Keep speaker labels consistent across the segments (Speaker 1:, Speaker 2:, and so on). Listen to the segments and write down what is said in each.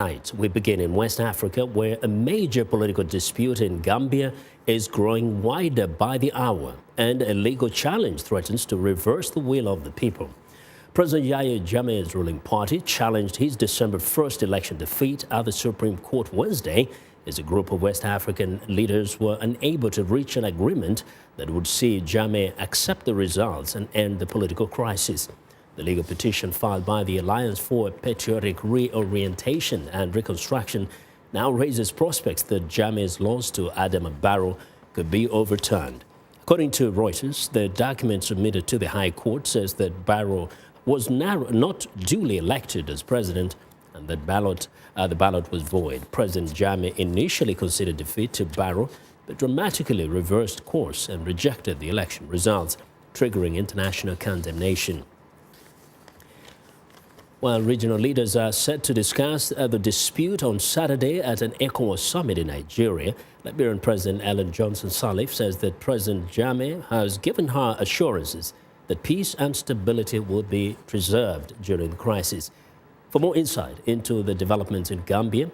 Speaker 1: Right. We begin in West Africa, where a major political dispute in Gambia is growing wider by the hour, and a legal challenge threatens to reverse the will of the people. President Yahya Jammeh's ruling party challenged his December 1st election defeat at the Supreme Court Wednesday as a group of West African leaders were unable to reach an agreement that would see Jammeh accept the results and end the political crisis. The legal petition filed by the Alliance for Patriotic Reorientation and Reconstruction now raises prospects that Jammeh's loss to Adama Barrow could be overturned. According to Reuters, the document submitted to the High Court says that Barrow was not duly elected as president and that the ballot was void. President Jammeh initially conceded defeat to Barrow, but dramatically reversed course and rejected the election results, triggering international condemnation. While regional leaders are set to discuss the dispute on Saturday at an ECOWAS summit in Nigeria, Liberian President Ellen Johnson Sirleaf says that President Jammeh has given her assurances that peace and stability will be preserved during the crisis. For more insight into the developments in Gambia,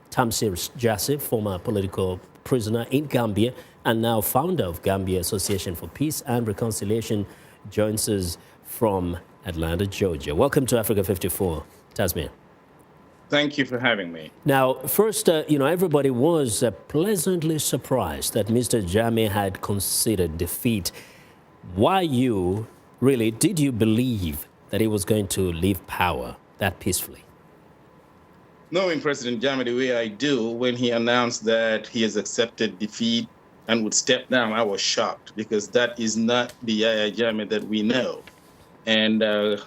Speaker 1: Tamsir Jassy, former political prisoner in Gambia and now founder of Gambia Association for Peace and Reconciliation, joins us from Atlanta, Georgia. Welcome to Africa 54, Tasmir.
Speaker 2: Thank you for having me.
Speaker 1: Now, first, everybody was pleasantly surprised that Mr. Jammeh had conceded defeat. Why did you believe that he was going to leave power that peacefully?
Speaker 2: Knowing President Jammeh the way I do, when he announced that he has accepted defeat and would step down, I was shocked because that is not the Yahya Jammeh that we know. And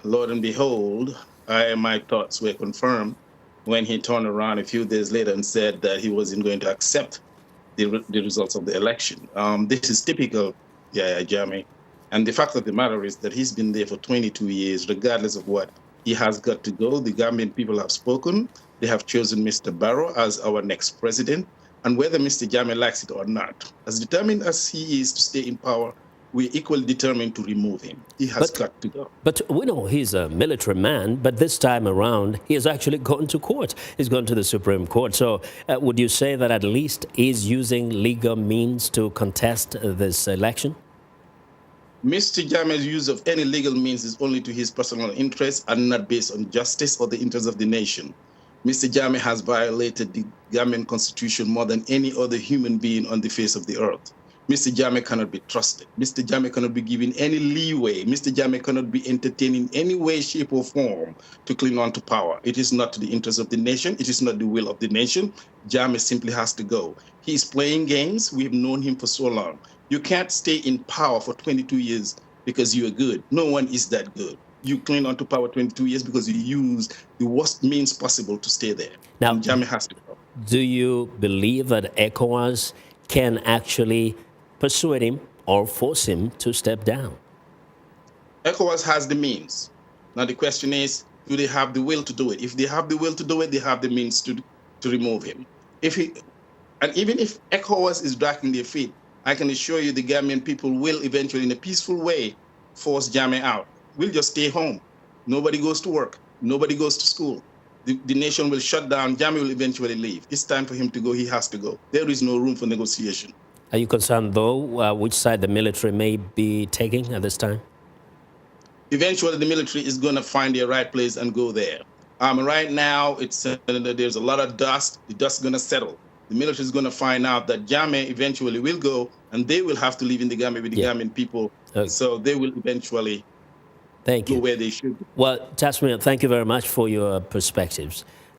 Speaker 2: Lord and behold, my thoughts were confirmed when he turned around a few days later and said that he wasn't going to accept the results of the election. This is typical Yahya Jammeh. And the fact of the matter is that he's been there for 22 years, regardless of what. He has got to go. The Gambian people have spoken. They have chosen Mr. Barrow as our next president. And whether Mr. Jammeh likes it or not, as determined as he is to stay in power, we're equally determined to remove him. He has got to go.
Speaker 1: But we know he's a military man, but this time around, he has actually gone to court. He's gone to the Supreme Court. So would you say that at least he's using legal means to contest this election?
Speaker 2: Mr. Jammeh's use of any legal means is only to his personal interests and not based on justice or the interests of the nation. Mr. Jammeh has violated the Gambian constitution more than any other human being on the face of the earth. Mr. Jammeh cannot be trusted. Mr. Jammeh cannot be given any leeway. Mr. Jammeh cannot be entertained in any way, shape, or form to cling on to power. It is not to the interest of the nation. It is not the will of the nation. Jammeh simply has to go. He is playing games. We have known him for so long. You can't stay in power for 22 years because you are good. No one is that good. You cling on to power 22 years because you use the worst means possible to stay there.
Speaker 1: Now,
Speaker 2: and Jammeh has to go.
Speaker 1: Do you believe that ECOWAS can actually persuade him or force him to step down?
Speaker 2: ECOWAS has the means. Now the question is, do they have the will to do it? If they have the will to do it, they have the means to remove him. And even if ECOWAS is dragging their feet, I can assure you the Gambian people will eventually, in a peaceful way, force Jammeh out. We'll just stay home. Nobody goes to work. Nobody goes to school. The nation will shut down. Jammeh will eventually leave. It's time for him to go. He has to go. There is no room for negotiation.
Speaker 1: Are you concerned, though, which side the military may be taking at this time?
Speaker 2: Eventually, the military is going to find their right place and go there. Right now, there's a lot of dust. The dust is going to settle. The military is going to find out that Jammeh eventually will go, and they will have to live in the Gambia with the Gambian people. Okay. So they will eventually go where they should.
Speaker 1: Well, Tasmir, thank you very much for your perspectives.